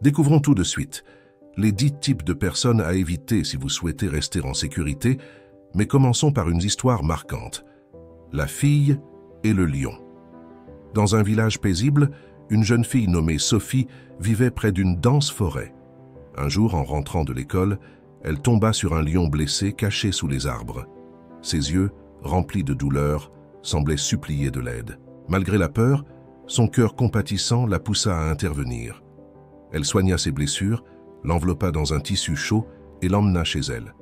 Découvrons tout de suite les 10 types de personnes à éviter si vous souhaitez rester en sécurité, mais commençons par une histoire marquante. La fille et le lion. Dans un village paisible, une jeune fille nommée Sophie vivait près d'une dense forêt. Un jour, en rentrant de l'école, elle tomba sur un lion blessé caché sous les arbres. Ses yeux, remplis de douleur, semblaient supplier de l'aide. Malgré la peur, son cœur compatissant la poussa à intervenir. Elle soigna ses blessures, l'enveloppa dans un tissu chaud et l'emmena chez elle.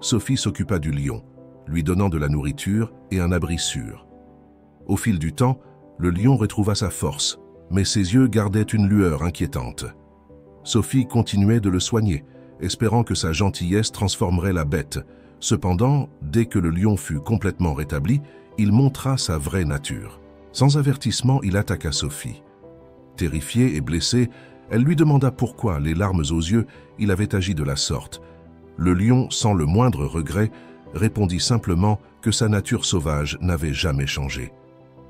Sophie s'occupa du lion, lui donnant de la nourriture et un abri sûr. Au fil du temps, le lion retrouva sa force, mais ses yeux gardaient une lueur inquiétante. Sophie continuait de le soigner, espérant que sa gentillesse transformerait la bête. Cependant, dès que le lion fut complètement rétabli, il montra sa vraie nature. Sans avertissement, il attaqua Sophie. Terrifiée et blessée, elle lui demanda pourquoi, les larmes aux yeux, il avait agi de la sorte. Le lion, sans le moindre regret, répondit simplement que sa nature sauvage n'avait jamais changé.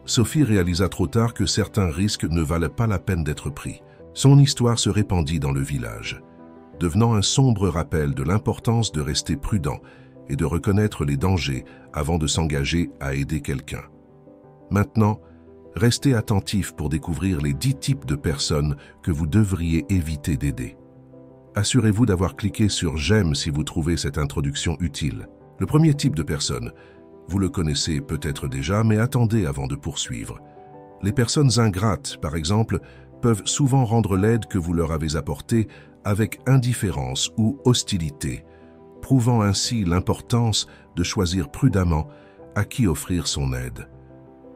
Sophie réalisa trop tard que certains risques ne valaient pas la peine d'être pris. Son histoire se répandit dans le village, devenant un sombre rappel de l'importance de rester prudent et de reconnaître les dangers avant de s'engager à aider quelqu'un. Maintenant, restez attentif pour découvrir les 10 types de personnes que vous devriez éviter d'aider. Assurez-vous d'avoir cliqué sur « J'aime » si vous trouvez cette introduction utile. Le premier type de personne, vous le connaissez peut-être déjà, mais attendez avant de poursuivre. Les personnes ingrates, par exemple, peuvent souvent rendre l'aide que vous leur avez apportée avec indifférence ou hostilité, prouvant ainsi l'importance de choisir prudemment à qui offrir son aide.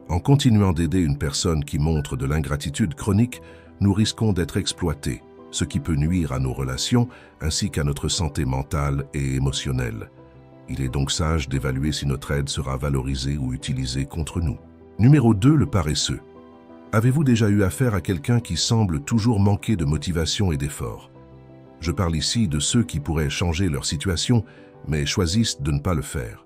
En continuant d'aider une personne qui montre de l'ingratitude chronique, nous risquons d'être exploités, ce qui peut nuire à nos relations ainsi qu'à notre santé mentale et émotionnelle. Il est donc sage d'évaluer si notre aide sera valorisée ou utilisée contre nous. Numéro 2, le paresseux. Avez-vous déjà eu affaire à quelqu'un qui semble toujours manquer de motivation et d'effort? Je parle ici de ceux qui pourraient changer leur situation, mais choisissent de ne pas le faire.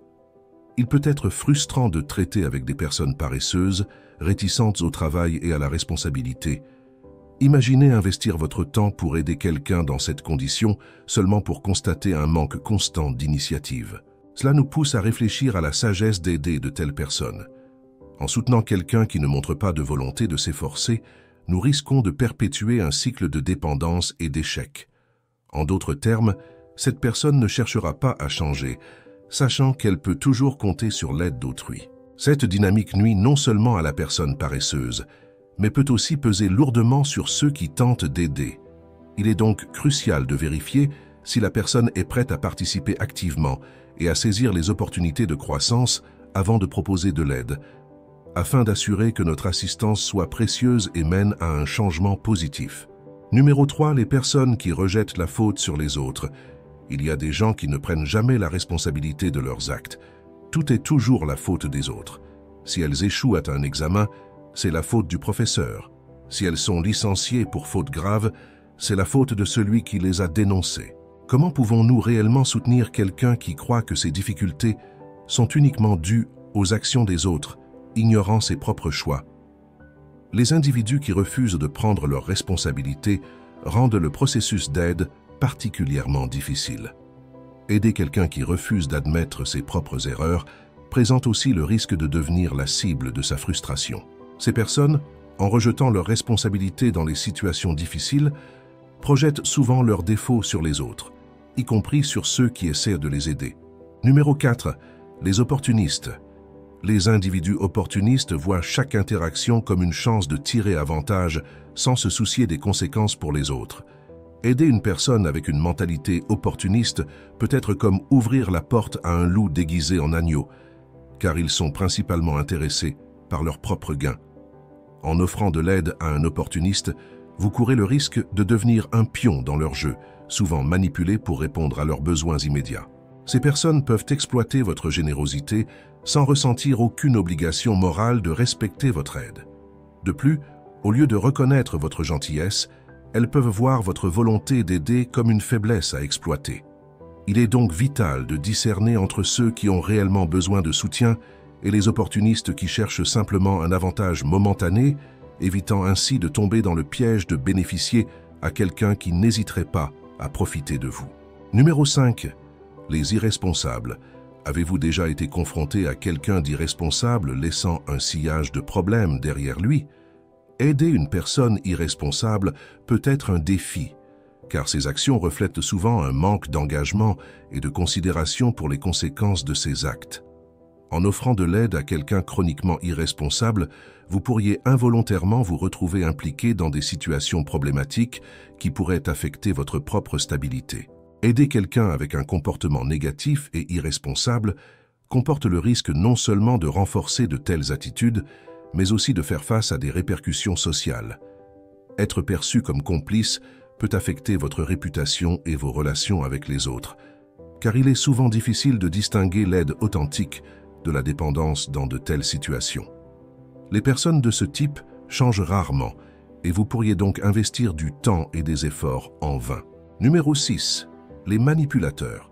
Il peut être frustrant de traiter avec des personnes paresseuses, réticentes au travail et à la responsabilité. Imaginez investir votre temps pour aider quelqu'un dans cette condition seulement pour constater un manque constant d'initiative. Cela nous pousse à réfléchir à la sagesse d'aider de telles personnes. En soutenant quelqu'un qui ne montre pas de volonté de s'efforcer, nous risquons de perpétuer un cycle de dépendance et d'échec. En d'autres termes, cette personne ne cherchera pas à changer, sachant qu'elle peut toujours compter sur l'aide d'autrui. Cette dynamique nuit non seulement à la personne paresseuse, mais peut aussi peser lourdement sur ceux qui tentent d'aider. Il est donc crucial de vérifier si la personne est prête à participer activement et à saisir les opportunités de croissance avant de proposer de l'aide, afin d'assurer que notre assistance soit précieuse et mène à un changement positif. Numéro 3, les personnes qui rejettent la faute sur les autres. Il y a des gens qui ne prennent jamais la responsabilité de leurs actes. Tout est toujours la faute des autres. Si elles échouent à un examen, c'est la faute du professeur. Si elles sont licenciées pour faute grave, c'est la faute de celui qui les a dénoncées. Comment pouvons-nous réellement soutenir quelqu'un qui croit que ses difficultés sont uniquement dues aux actions des autres, ignorant ses propres choix? Les individus qui refusent de prendre leurs responsabilités rendent le processus d'aide particulièrement difficile. Aider quelqu'un qui refuse d'admettre ses propres erreurs présente aussi le risque de devenir la cible de sa frustration. Ces personnes, en rejetant leurs responsabilités dans les situations difficiles, projettent souvent leurs défauts sur les autres, y compris sur ceux qui essaient de les aider. Numéro 4. Les opportunistes. Les individus opportunistes voient chaque interaction comme une chance de tirer avantage sans se soucier des conséquences pour les autres. Aider une personne avec une mentalité opportuniste peut être comme ouvrir la porte à un loup déguisé en agneau, car ils sont principalement intéressés par leurs propres gains. En offrant de l'aide à un opportuniste, vous courez le risque de devenir un pion dans leur jeu, souvent manipulé pour répondre à leurs besoins immédiats. Ces personnes peuvent exploiter votre générosité sans ressentir aucune obligation morale de respecter votre aide. De plus, au lieu de reconnaître votre gentillesse, elles peuvent voir votre volonté d'aider comme une faiblesse à exploiter. Il est donc vital de discerner entre ceux qui ont réellement besoin de soutien et les opportunistes qui cherchent simplement un avantage momentané, évitant ainsi de tomber dans le piège de bénéficier à quelqu'un qui n'hésiterait pas à profiter de vous. Numéro 5. Les irresponsables. Avez-vous déjà été confronté à quelqu'un d'irresponsable laissant un sillage de problèmes derrière lui? Aider une personne irresponsable peut être un défi, car ses actions reflètent souvent un manque d'engagement et de considération pour les conséquences de ses actes. En offrant de l'aide à quelqu'un chroniquement irresponsable, vous pourriez involontairement vous retrouver impliqué dans des situations problématiques qui pourraient affecter votre propre stabilité. Aider quelqu'un avec un comportement négatif et irresponsable comporte le risque non seulement de renforcer de telles attitudes, mais aussi de faire face à des répercussions sociales. Être perçu comme complice peut affecter votre réputation et vos relations avec les autres, car il est souvent difficile de distinguer l'aide authentique de la dépendance dans de telles situations. Les personnes de ce type changent rarement, et vous pourriez donc investir du temps et des efforts en vain. Numéro 6. Les manipulateurs.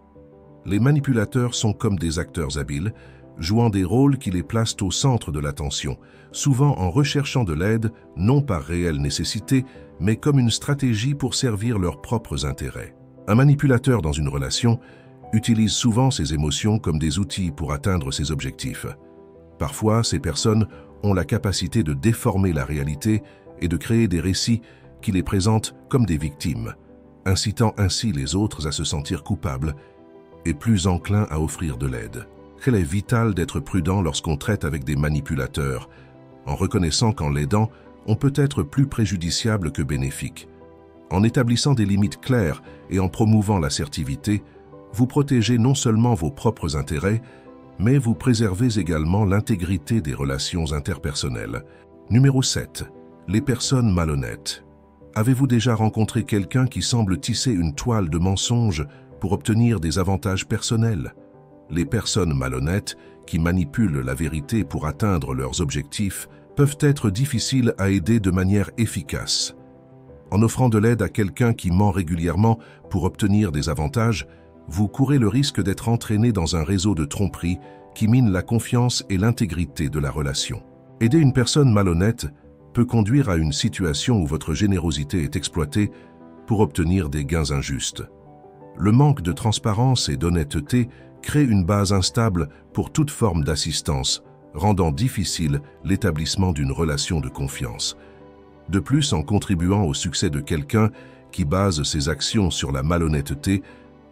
Les manipulateurs sont comme des acteurs habiles, jouant des rôles qui les placent au centre de l'attention, souvent en recherchant de l'aide, non par réelle nécessité, mais comme une stratégie pour servir leurs propres intérêts. Un manipulateur dans une relation utilise souvent ses émotions comme des outils pour atteindre ses objectifs. Parfois, ces personnes ont la capacité de déformer la réalité et de créer des récits qui les présentent comme des victimes, incitant ainsi les autres à se sentir coupables et plus enclins à offrir de l'aide. Il est vital d'être prudent lorsqu'on traite avec des manipulateurs, en reconnaissant qu'en l'aidant, on peut être plus préjudiciable que bénéfique. En établissant des limites claires et en promouvant l'assertivité, vous protégez non seulement vos propres intérêts, mais vous préservez également l'intégrité des relations interpersonnelles. Numéro 7. Les personnes malhonnêtes. Avez-vous déjà rencontré quelqu'un qui semble tisser une toile de mensonges pour obtenir des avantages personnels? Les personnes malhonnêtes, qui manipulent la vérité pour atteindre leurs objectifs, peuvent être difficiles à aider de manière efficace. En offrant de l'aide à quelqu'un qui ment régulièrement pour obtenir des avantages, vous courez le risque d'être entraîné dans un réseau de tromperies qui mine la confiance et l'intégrité de la relation. Aider une personne malhonnête peut conduire à une situation où votre générosité est exploitée pour obtenir des gains injustes. Le manque de transparence et d'honnêteté crée une base instable pour toute forme d'assistance, rendant difficile l'établissement d'une relation de confiance. De plus, en contribuant au succès de quelqu'un qui base ses actions sur la malhonnêteté,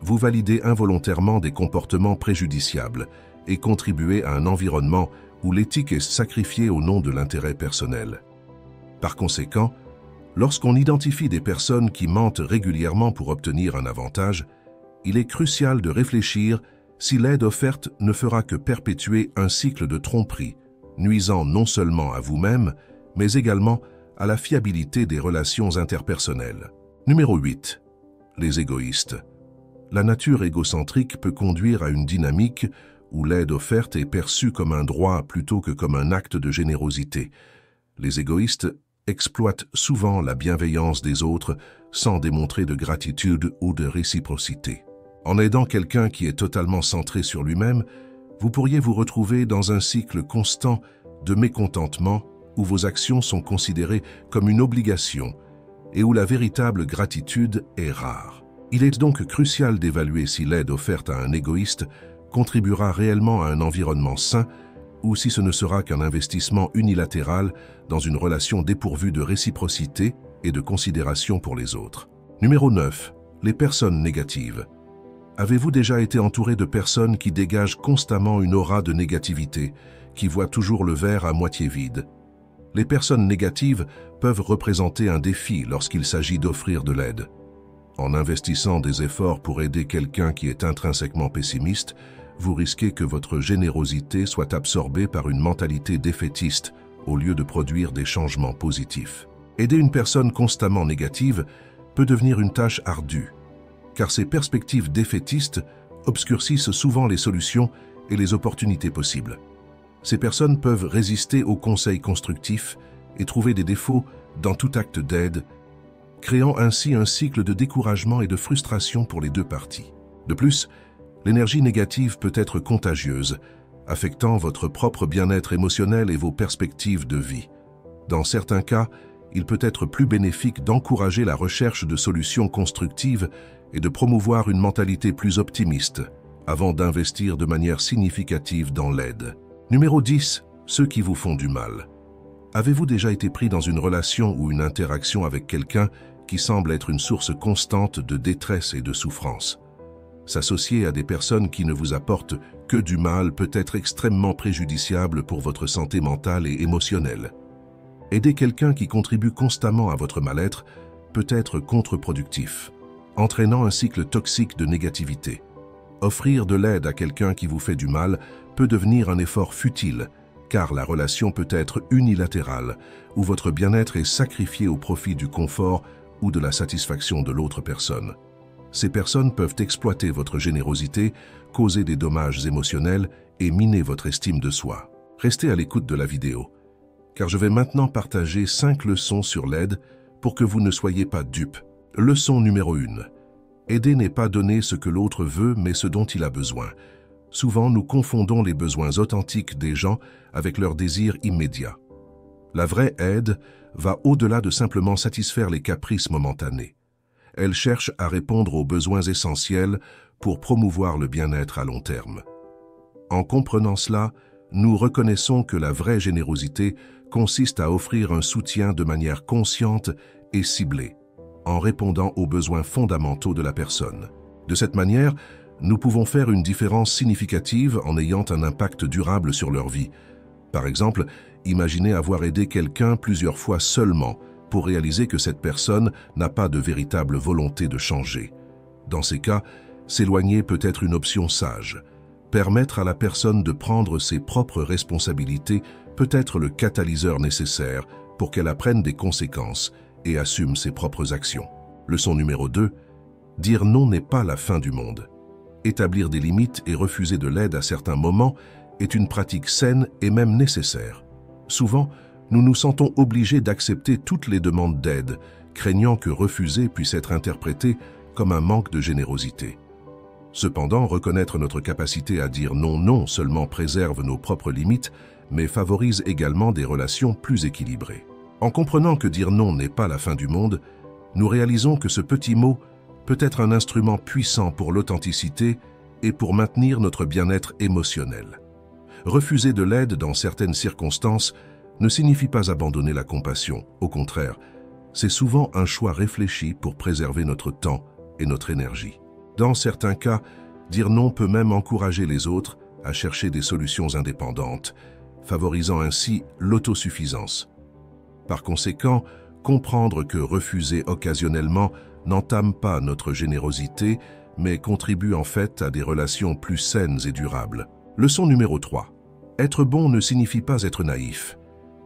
vous validez involontairement des comportements préjudiciables et contribuez à un environnement où l'éthique est sacrifiée au nom de l'intérêt personnel. Par conséquent, lorsqu'on identifie des personnes qui mentent régulièrement pour obtenir un avantage, il est crucial de réfléchir si l'aide offerte ne fera que perpétuer un cycle de tromperie, nuisant non seulement à vous-même, mais également à la fiabilité des relations interpersonnelles. Numéro 8. Les égoïstes. La nature égocentrique peut conduire à une dynamique où l'aide offerte est perçue comme un droit plutôt que comme un acte de générosité. Les égoïstes exploitent souvent la bienveillance des autres sans démontrer de gratitude ou de réciprocité. En aidant quelqu'un qui est totalement centré sur lui-même, vous pourriez vous retrouver dans un cycle constant de mécontentement où vos actions sont considérées comme une obligation et où la véritable gratitude est rare. Il est donc crucial d'évaluer si l'aide offerte à un égoïste contribuera réellement à un environnement sain ou si ce ne sera qu'un investissement unilatéral dans une relation dépourvue de réciprocité et de considération pour les autres. Numéro 9. Les personnes négatives. Avez-vous déjà été entouré de personnes qui dégagent constamment une aura de négativité, qui voient toujours le verre à moitié vide? Les personnes négatives peuvent représenter un défi lorsqu'il s'agit d'offrir de l'aide. En investissant des efforts pour aider quelqu'un qui est intrinsèquement pessimiste, vous risquez que votre générosité soit absorbée par une mentalité défaitiste au lieu de produire des changements positifs. Aider une personne constamment négative peut devenir une tâche ardue, car ces perspectives défaitistes obscurcissent souvent les solutions et les opportunités possibles. Ces personnes peuvent résister aux conseils constructifs et trouver des défauts dans tout acte d'aide, créant ainsi un cycle de découragement et de frustration pour les deux parties. De plus, l'énergie négative peut être contagieuse, affectant votre propre bien-être émotionnel et vos perspectives de vie. Dans certains cas, il peut être plus bénéfique d'encourager la recherche de solutions constructives et de promouvoir une mentalité plus optimiste avant d'investir de manière significative dans l'aide. Numéro 10. Ceux qui vous font du mal. Avez-vous déjà été pris dans une relation ou une interaction avec quelqu'un qui semble être une source constante de détresse et de souffrance? S'associer à des personnes qui ne vous apportent que du mal peut être extrêmement préjudiciable pour votre santé mentale et émotionnelle. Aider quelqu'un qui contribue constamment à votre mal-être peut être contre-productif, entraînant un cycle toxique de négativité. Offrir de l'aide à quelqu'un qui vous fait du mal peut devenir un effort futile, car la relation peut être unilatérale, où votre bien-être est sacrifié au profit du confort ou de la satisfaction de l'autre personne. Ces personnes peuvent exploiter votre générosité, causer des dommages émotionnels et miner votre estime de soi. Restez à l'écoute de la vidéo, car je vais maintenant partager 5 leçons sur l'aide pour que vous ne soyez pas dupes. Leçon numéro 1. Aider n'est pas donner ce que l'autre veut, mais ce dont il a besoin. Souvent, nous confondons les besoins authentiques des gens avec leurs désirs immédiats. La vraie aide va au-delà de simplement satisfaire les caprices momentanés. Elle cherche à répondre aux besoins essentiels pour promouvoir le bien-être à long terme. En comprenant cela, nous reconnaissons que la vraie générosité consiste à offrir un soutien de manière consciente et ciblée, en répondant aux besoins fondamentaux de la personne. De cette manière, nous pouvons faire une différence significative en ayant un impact durable sur leur vie. Par exemple, imaginez avoir aidé quelqu'un plusieurs fois seulement pour réaliser que cette personne n'a pas de véritable volonté de changer. Dans ces cas, s'éloigner peut être une option sage. Permettre à la personne de prendre ses propres responsabilités peut être le catalyseur nécessaire pour qu'elle apprenne des conséquences et assume ses propres actions. Leçon numéro 2. Dire non n'est pas la fin du monde. Établir des limites et refuser de l'aide à certains moments est une pratique saine et même nécessaire. Souvent, nous nous sentons obligés d'accepter toutes les demandes d'aide, craignant que refuser puisse être interprété comme un manque de générosité. Cependant, reconnaître notre capacité à dire non seulement préserve nos propres limites, mais favorise également des relations plus équilibrées. En comprenant que dire non n'est pas la fin du monde, nous réalisons que ce petit mot peut être un instrument puissant pour l'authenticité et pour maintenir notre bien-être émotionnel. Refuser de l'aide dans certaines circonstances ne signifie pas abandonner la compassion. Au contraire, c'est souvent un choix réfléchi pour préserver notre temps et notre énergie. Dans certains cas, dire non peut même encourager les autres à chercher des solutions indépendantes, favorisant ainsi l'autosuffisance. Par conséquent, comprendre que refuser occasionnellement n'entame pas notre générosité, mais contribue en fait à des relations plus saines et durables. Leçon numéro 3. Être bon ne signifie pas être naïf.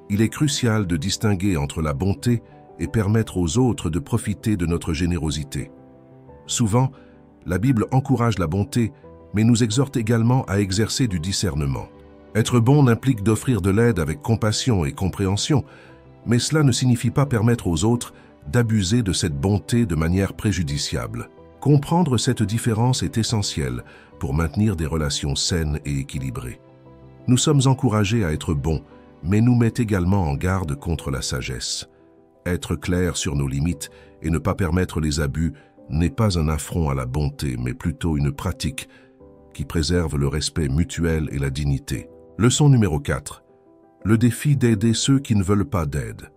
Il est crucial de distinguer entre la bonté et permettre aux autres de profiter de notre générosité. Souvent, la Bible encourage la bonté, mais nous exhorte également à exercer du discernement. Être bon implique d'offrir de l'aide avec compassion et compréhension, mais cela ne signifie pas permettre aux autres d'abuser de cette bonté de manière préjudiciable. Comprendre cette différence est essentiel pour maintenir des relations saines et équilibrées. Nous sommes encouragés à être bons, mais nous met également en garde contre la sagesse. Être clair sur nos limites et ne pas permettre les abus n'est pas un affront à la bonté, mais plutôt une pratique qui préserve le respect mutuel et la dignité. Leçon numéro 4. Le défi d'aider ceux qui ne veulent pas d'aide.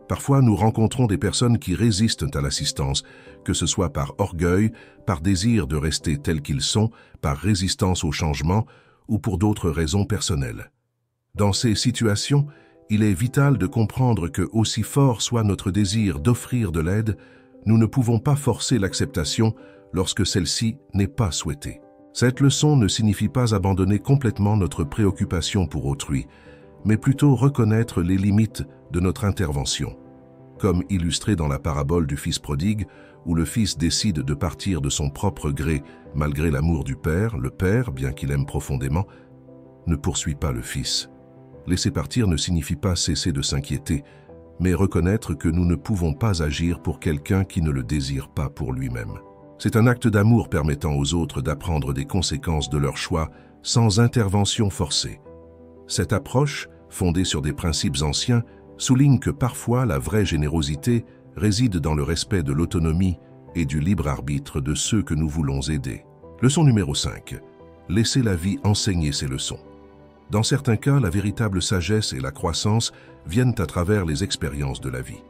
Parfois, nous rencontrons des personnes qui résistent à l'assistance, que ce soit par orgueil, par désir de rester tels qu'ils sont, par résistance au changement ou pour d'autres raisons personnelles. Dans ces situations, il est vital de comprendre que, aussi fort soit notre désir d'offrir de l'aide, nous ne pouvons pas forcer l'acceptation lorsque celle-ci n'est pas souhaitée. Cette leçon ne signifie pas abandonner complètement notre préoccupation pour autrui, mais plutôt reconnaître les limites de notre intervention. Comme illustré dans la parabole du fils prodigue, où le fils décide de partir de son propre gré malgré l'amour du père, le père, bien qu'il aime profondément, ne poursuit pas le fils. Laisser partir ne signifie pas cesser de s'inquiéter, mais reconnaître que nous ne pouvons pas agir pour quelqu'un qui ne le désire pas pour lui-même. C'est un acte d'amour permettant aux autres d'apprendre des conséquences de leur choix sans intervention forcée. Cette approche, fondée sur des principes anciens, souligne que parfois la vraie générosité réside dans le respect de l'autonomie et du libre arbitre de ceux que nous voulons aider. Leçon numéro 5. Laissez la vie enseigner ses leçons. Dans certains cas, la véritable sagesse et la croissance viennent à travers les expériences de la vie.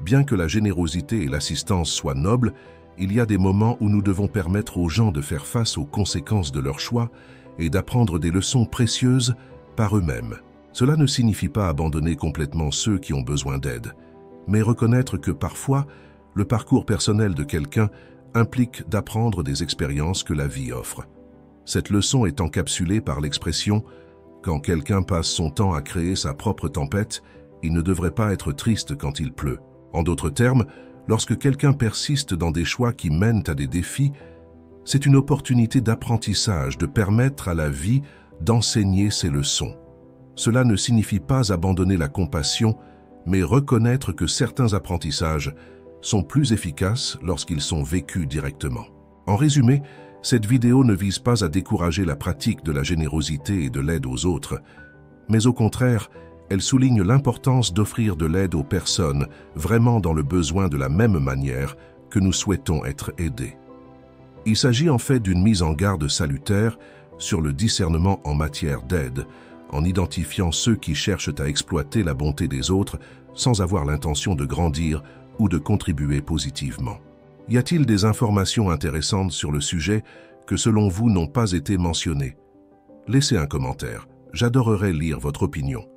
Bien que la générosité et l'assistance soient nobles, il y a des moments où nous devons permettre aux gens de faire face aux conséquences de leurs choix et d'apprendre des leçons précieuses par eux-mêmes. Cela ne signifie pas abandonner complètement ceux qui ont besoin d'aide, mais reconnaître que parfois, le parcours personnel de quelqu'un implique d'apprendre des expériences que la vie offre. Cette leçon est encapsulée par l'expression « Quand quelqu'un passe son temps à créer sa propre tempête, il ne devrait pas être triste quand il pleut ». En d'autres termes, lorsque quelqu'un persiste dans des choix qui mènent à des défis, c'est une opportunité d'apprentissage, de permettre à la vie d'enseigner ses leçons. Cela ne signifie pas abandonner la compassion, mais reconnaître que certains apprentissages sont plus efficaces lorsqu'ils sont vécus directement. En résumé, cette vidéo ne vise pas à décourager la pratique de la générosité et de l'aide aux autres, mais au contraire, elle souligne l'importance d'offrir de l'aide aux personnes vraiment dans le besoin de la même manière que nous souhaitons être aidés. Il s'agit en fait d'une mise en garde salutaire sur le discernement en matière d'aide, en identifiant ceux qui cherchent à exploiter la bonté des autres sans avoir l'intention de grandir ou de contribuer positivement. Y a-t-il des informations intéressantes sur le sujet que selon vous n'ont pas été mentionnées? Laissez un commentaire, j'adorerais lire votre opinion.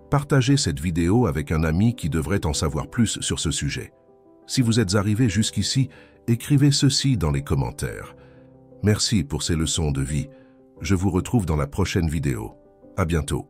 Partagez cette vidéo avec un ami qui devrait en savoir plus sur ce sujet. Si vous êtes arrivé jusqu'ici, écrivez ceci dans les commentaires. Merci pour ces leçons de vie. Je vous retrouve dans la prochaine vidéo. À bientôt.